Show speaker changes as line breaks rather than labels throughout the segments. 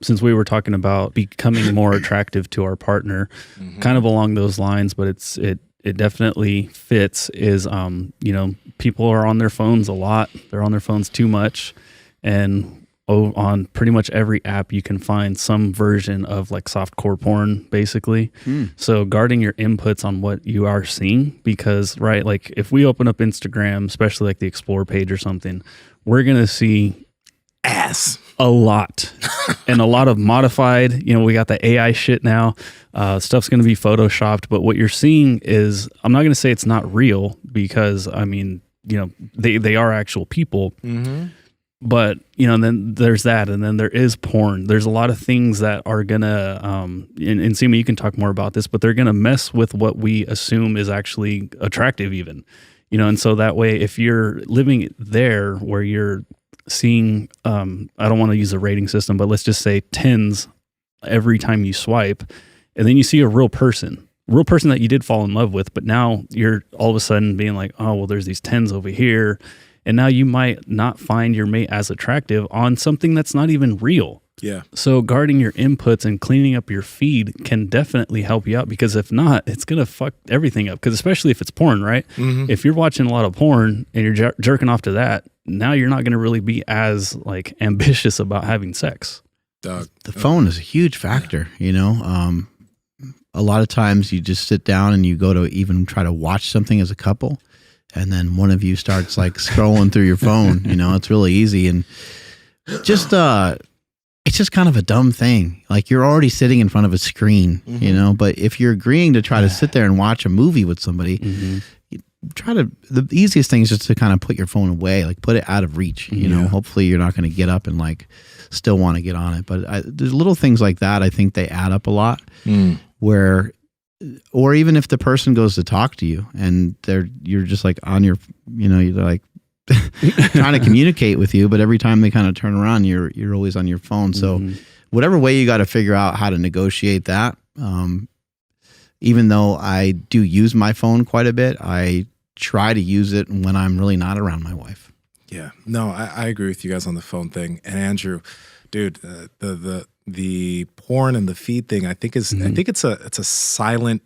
since we were talking about becoming more attractive to our partner, kind of along those lines, but it definitely fits is, people are on their phones a lot. They're on their phones too much. And on pretty much every app, you can find some version of like softcore porn, basically. So guarding your inputs on what you are seeing, because, right, like if we open up Instagram, especially like the Explore page or something, we're going to see
ass
a lot and a lot of modified, we got the AI shit now. Stuff's going to be photoshopped, but what you're seeing is, I'm not going to say it's not real, because I mean, they are actual people. But, then there's that. And then there is porn. There's a lot of things that are going to, and Nsima, you can talk more about this, but they're going to mess with what we assume is actually attractive even, and so that way, if you're living there where you're seeing, I don't want to use a rating system, but let's just say 10s every time you swipe, and then you see a real person that you did fall in love with, but now you're all of a sudden being like, oh, well, there's these 10s over here. And now you might not find your mate as attractive on something that's not even real.
Yeah.
So guarding your inputs and cleaning up your feed can definitely help you out, because if not, it's going to fuck everything up. Because especially if it's porn, right? If you're watching a lot of porn and you're jerking off to that, now you're not going to really be as like ambitious about having sex.
The phone is a huge factor, a lot of times you just sit down and you go to even try to watch something as a couple, and then one of you starts like scrolling through your phone. It's really easy, and just it's just kind of a dumb thing. Like, you're already sitting in front of a screen, but if you're agreeing to try to sit there and watch a movie with somebody, the easiest thing is just to kind of put your phone away, like put it out of reach. Hopefully you're not going to get up and like still want to get on it. But there's little things like that. I think they add up a lot. Where, or even if the person goes to talk to you and you're just like on your, you're like trying to communicate with you, but every time they kind of turn around, you're always on your phone. So whatever way you got to figure out how to negotiate that. Even though I do use my phone quite a bit, I try to use it when I'm really not around my wife.
Yeah, no, I agree with you guys on the phone thing. And Andrew, dude, the porn and the feed thing, I think it's a silent,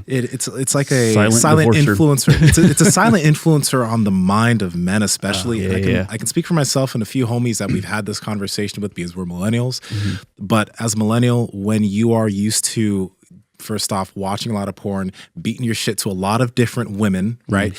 it's like a silent influencer. It's a silent influencer on the mind of men, especially. I can speak for myself and a few homies that we've had this conversation with, because we're millennials. But as a millennial, when you are used to, first off, watching a lot of porn, beating your shit to a lot of different women, right?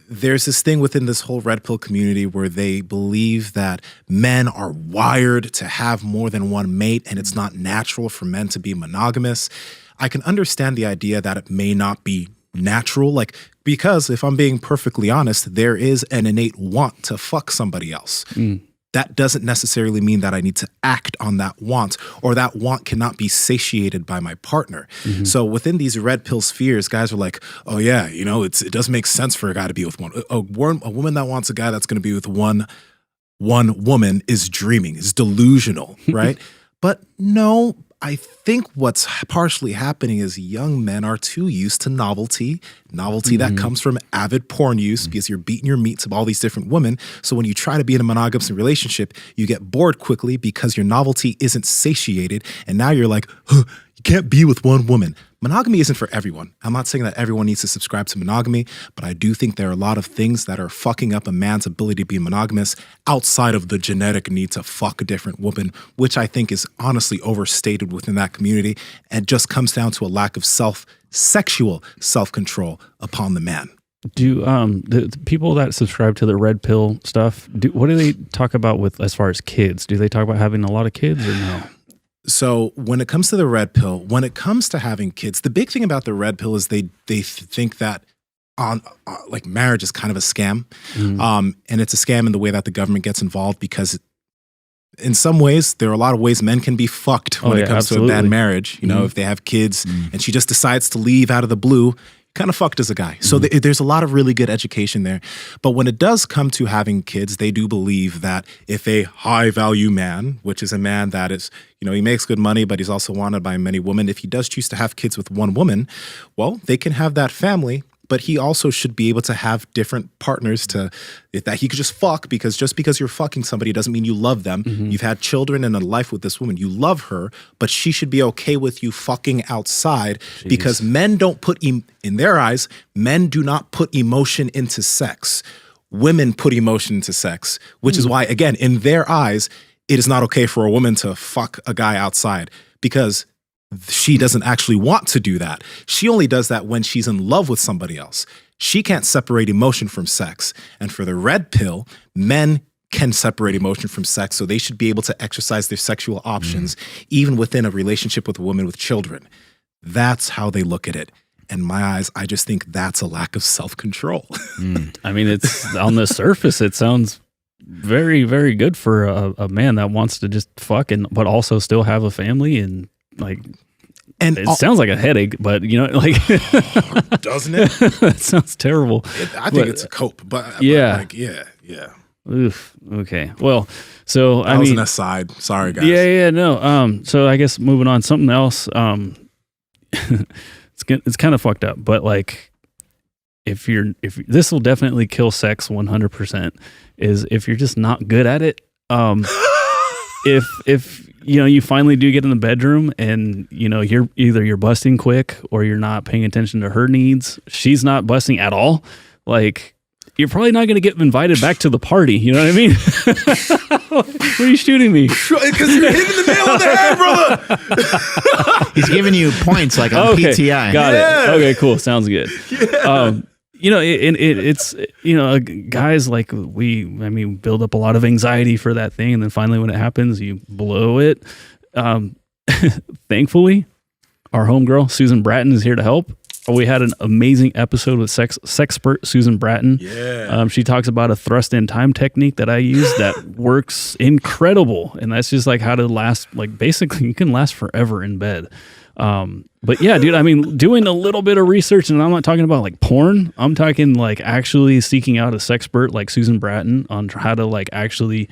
There's this thing within this whole red pill community where they believe that men are wired to have more than one mate, and it's not natural for men to be monogamous. I can understand the idea that it may not be natural, because if I'm being perfectly honest, there is an innate want to fuck somebody else. That doesn't necessarily mean that I need to act on that want, or that want cannot be satiated by my partner. So within these red pill spheres, guys are like, oh yeah, it does make sense for a guy to be with a woman that wants a guy that's going to be with one woman is dreaming, is delusional, right? But no, I think what's partially happening is young men are too used to novelty that comes from avid porn use, because you're beating your meat to all these different women. So when you try to be in a monogamous relationship, you get bored quickly because your novelty isn't satiated. And now you're like, huh, you can't be with one woman. Monogamy isn't for everyone. I'm not saying that everyone needs to subscribe to monogamy, but I do think there are a lot of things that are fucking up a man's ability to be monogamous outside of the genetic need to fuck a different woman, which I think is honestly overstated within that community, and just comes down to a lack of sexual self-control upon the man.
Do the people that subscribe to the red pill stuff, what do they talk about with as far as kids? Do they talk about having a lot of kids or no?
So when it comes to the red pill, when it comes to having kids, the big thing about the red pill is they think that like marriage is kind of a scam. And it's a scam in the way that the government gets involved, because in some ways, there are a lot of ways men can be fucked when it comes to a bad marriage. If they have kids and she just decides to leave out of the blue, kind of fucked as a guy. So there's a lot of really good education there. But when it does come to having kids, they do believe that if a high value man, which is a man that is, he makes good money, but he's also wanted by many women, if he does choose to have kids with one woman, well, they can have that family. but he also should be able to have different partners that he could just fuck, because just because you're fucking somebody doesn't mean you love them. You've had children and a life with this woman. You love her, but she should be okay with you fucking outside. Jeez. Because men don't put, in their eyes, men do not put emotion into sex. Women put emotion into sex, which is why, again, in their eyes, it is not okay for a woman to fuck a guy outside, because she doesn't actually want to do that. She only does that when she's in love with somebody else. She can't separate emotion from sex. And for the red pill, men can separate emotion from sex, so they should be able to exercise their sexual options even within a relationship with a woman with children. That's how they look at it. In my eyes, I just think that's a lack of self-control.
I mean, it's on the surface, it sounds very, very good for a man that wants to just fuck but also still have a family, and like, and it sounds like a headache, but
doesn't it?
That sounds terrible.
I think it's a cope, but yeah.
Oof. Okay. Well, so
that was an aside. Sorry, guys.
Yeah. No. So I guess moving on, something else. It's kind of fucked up, but like, if this will definitely kill sex 100%, is if you're just not good at it. If you finally do get in the bedroom and you're busting quick, or you're not paying attention to her needs, she's not busting at all, like, you're probably not going to get invited back to the party. You know what I mean? What are you shooting me?
Because you're hitting the nail on the head, brother.
He's giving you points like on PTI.
Got it. Okay, cool. Sounds good. Yeah. It's guys, like, build up a lot of anxiety for that thing, and then finally when it happens, you blow it. Thankfully, our homegirl Susan Bratton is here to help. We had an amazing episode with sexpert Susan Bratton.
Yeah.
She talks about a thrust in time technique that I use that works incredible, and that's just like how to last. Like, basically, you can last forever in bed. But yeah, dude, doing a little bit of research, and I'm not talking about like porn. I'm talking like actually seeking out a sexpert like Susan Bratton on how to like actually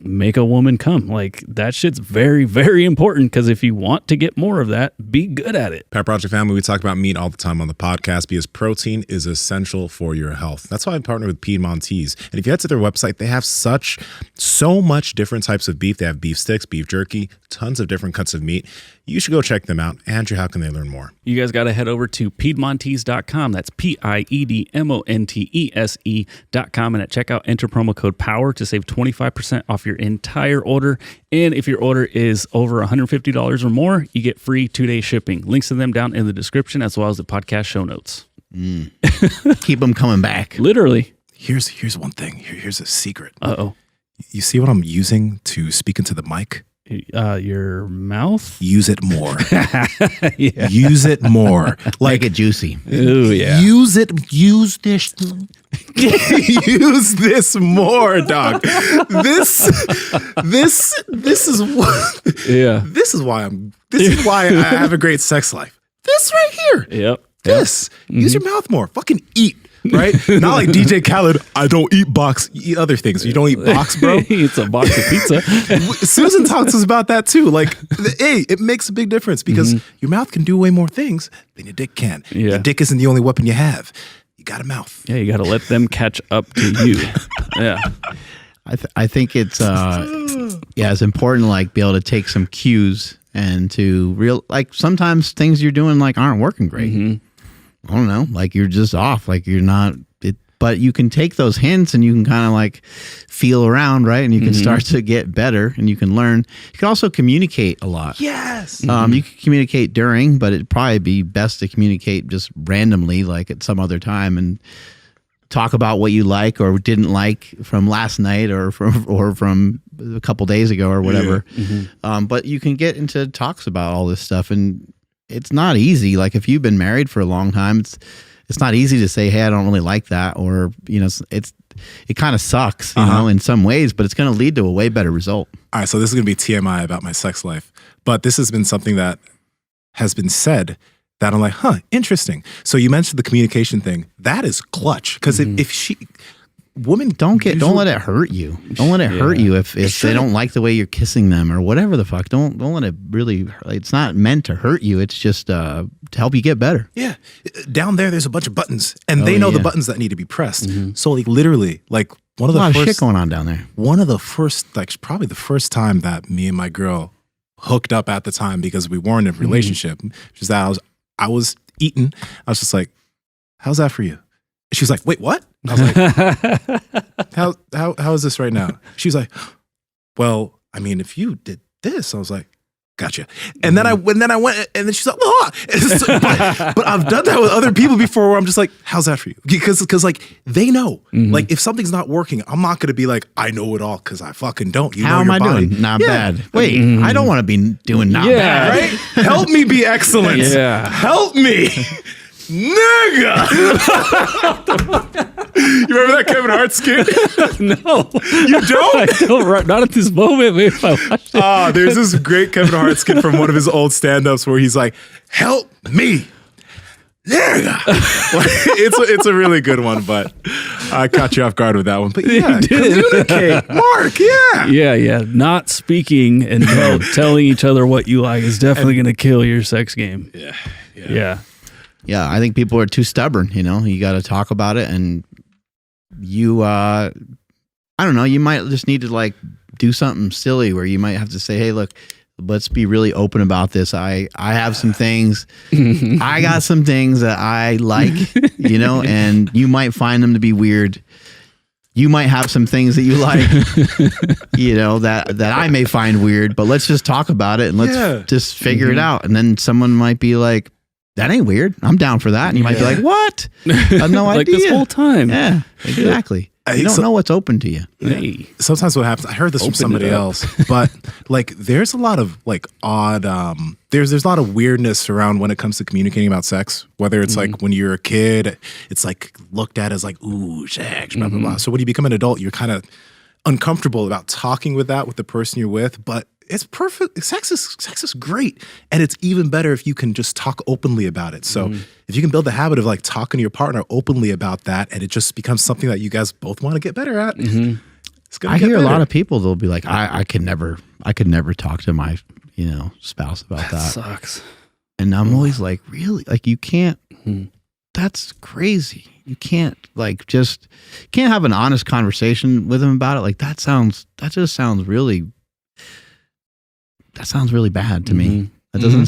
make a woman come. Like, that shit's very, very important, because if you want to get more of that, be good at it.
Pet Project family, we talk about meat all the time on the podcast because protein is essential for your health. That's why I partner with Piedmontese. And if you head to their website, they have so much different types of beef. They have beef sticks, beef jerky, tons of different cuts of meat. You should go check them out. Andrew, how can they learn more?
You guys got to head over to Piedmontese.com. That's Piedmontese.com. And at checkout, enter promo code POWER to save 25% off your entire order. And if your order is over $150 or more, you get free 2-day shipping. Links to them down in the description, as well as the podcast show notes.
Keep them coming back.
Literally.
Here's one thing. Here's a secret.
Uh-oh.
You see what I'm using to speak into the mic?
Your mouth?
Use it more.
Yeah.
Use it more.
Like, make it juicy.
Ooh, yeah.
Use this. Use this more, dog. This is what.
Yeah.
This is why I have a great sex life. This right here.
Yep.
This. Use your mouth more. Fucking eat. Right? Not like DJ Khaled, I don't eat box, eat other things. You don't eat box, bro.
It's a box of pizza.
Susan talks to us about that too. Like, hey, it makes a big difference, because your mouth can do way more things than your dick can.
Yeah.
Your dick isn't the only weapon you have. You got a mouth.
Yeah, you got to let them catch up to you. Yeah.
I think it's it's important to like be able to take some cues and to sometimes things you're doing like aren't working great. I don't know, like you're just off, like you're not, but you can take those hints and you can kind of like feel around, right? And you can start to get better, and you can learn. You can also communicate a lot.
Yes.
You can communicate during, but it'd probably be best to communicate just randomly, like at some other time, and talk about what you like or didn't like from last night or from a couple days ago or whatever. But you can get into talks about all this stuff, and it's not easy. Like, if you've been married for a long time, it's not easy to say, hey, I don't really like that, or it kind of sucks, you know, in some ways, but it's going to lead to a way better result.
All right, so this is going to be TMI about my sex life, but this has been something that has been said that I'm like, interesting. So you mentioned the communication thing. That is clutch, because if she, women
don't let it hurt you. Don't let it hurt you if they don't like the way you're kissing them or whatever the fuck. Don't let it really. It's not meant to hurt you. It's just to help you get better.
Yeah, down there's a bunch of buttons, and they know the buttons that need to be pressed. So like literally, like one of the
first shit going on down there.
One of the first, like probably the first time that me and my girl hooked up at the time, because we weren't in a relationship. Just that I was eating. I was just like, "How's that for you?" She was like, "Wait, what?" I was like, "How is this right now?" She was like, "Well, I mean, if you did this," I was like, "Gotcha." And then I went, and then she's like, "Oh," but I've done that with other people before, where I'm just like, "How's that for you?" Because like they know, like if something's not working, I'm not gonna be like, "I know it all," because I fucking don't.
How am I doing? Not bad. Wait, I don't want to be doing not bad.
Right? Help me be excellent. Help me. Nigga! You remember that Kevin Hart skit?
No.
You don't?
I don't, not at this moment. Maybe if I watched it.
There's this great Kevin Hart skit from one of his old stand-ups where he's like, "Help me. Nigga." It's a really good one, but I caught you off guard with that one. But yeah, communicate. Mark, yeah.
Yeah. Not speaking and telling each other what you like is definitely going to kill your sex game. Yeah.
Yeah, I think people are too stubborn, you know. You got to talk about it, and you I don't know, you might just need to like do something silly where you might have to say, "Hey, look, let's be really open about this. I have some things. I got some things that I like, you know, and you might find them to be weird. You might have some things that you like, you know, that I may find weird, but let's just talk about it and let's just figure it out." And then someone might be like, "That ain't weird. I'm down for that." And you might be like, "What? I have no
like
idea."
This whole time.
Yeah, exactly. You don't know what's open to you.
Hey.
Sometimes what happens, I heard this from somebody else, but like there's a lot of like odd, there's a lot of weirdness around when it comes to communicating about sex, whether it's like when you're a kid, it's like looked at as like, ooh, sex, blah, blah, blah. So when you become an adult, you're kind of uncomfortable about talking with the person you're with, but it's perfect. Sex is great. And it's even better if you can just talk openly about it. So if you can build the habit of like talking to your partner openly about that, and it just becomes something that you guys both want to get better at. It's gonna
I
get
hear
better.
a lot of people, they'll be like, I could never talk to my, you know, spouse about that.
Sucks.
And I'm always like, really? Like you can't, that's crazy. You can't like can't have an honest conversation with him about it. Like that just sounds really bad to me. That doesn't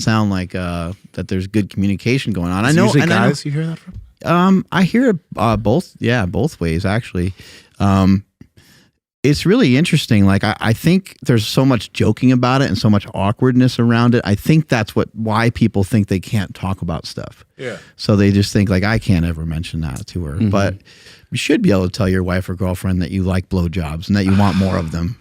sound like that there's good communication going on. I know
usually guys you hear that from?
I hear both ways actually. It's really interesting. Like I think there's so much joking about it and so much awkwardness around it. I think that's why people think they can't talk about stuff.
Yeah.
So they just think like, I can't ever mention that to her. But you should be able to tell your wife or girlfriend that you like blowjobs and that you want more of them.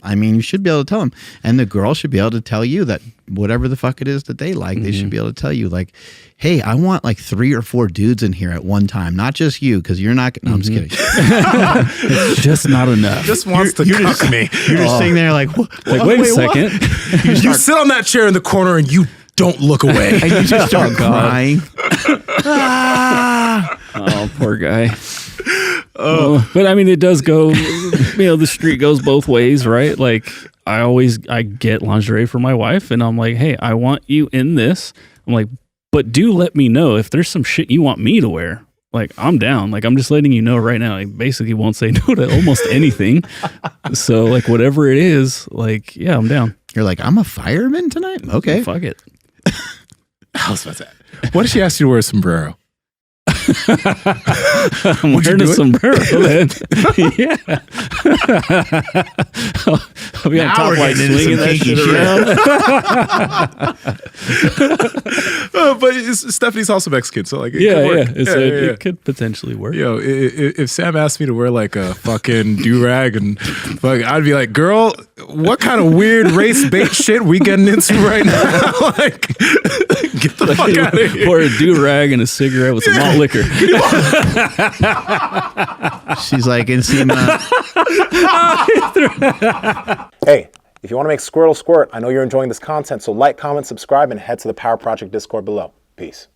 I mean, you should be able to tell them. And the girl should be able to tell you that whatever the fuck it is that they like, they should be able to tell you like, "Hey, I want like 3 or 4 dudes in here at one time, not just you, because you're not." No, I'm just kidding.
It's just not enough.
Just wants to cuck me.
You're just sitting there like,
wait a second.
You sit on that chair in the corner and you don't look away.
And you just start crying.
Oh, poor guy. But I mean, it does go, you know, the street goes both ways, right? Like I get lingerie for my wife and I'm like, "Hey, I want you in this." I'm like, "But do let me know if there's some shit you want me to wear." Like, I'm down. Like, I'm just letting you know right now. I basically won't say no to almost anything. So like whatever it is, like, yeah, I'm down.
You're like, "I'm a fireman tonight?" Okay.
Fuck it.
I was about to say, what if she asked you to wear a sombrero?
I'm wearing a sombrero then. Yeah. I'll be on top like swinging that shit
around. But Stephanie's also Mexican, so like
it could potentially work.
Yo, if Sam asked me to wear like a fucking do-rag and fuck, I'd be like, "Girl, what kind of weird race bait shit we getting into right now?" Like, get the fuck out of here.
Or a do-rag and a cigarette with some malt liquor.
She's like, "Nsima."
Hey, if you want to make Squirtle squirt, I know you're enjoying this content, so like, comment, subscribe, and head to the Power Project Discord below. Peace.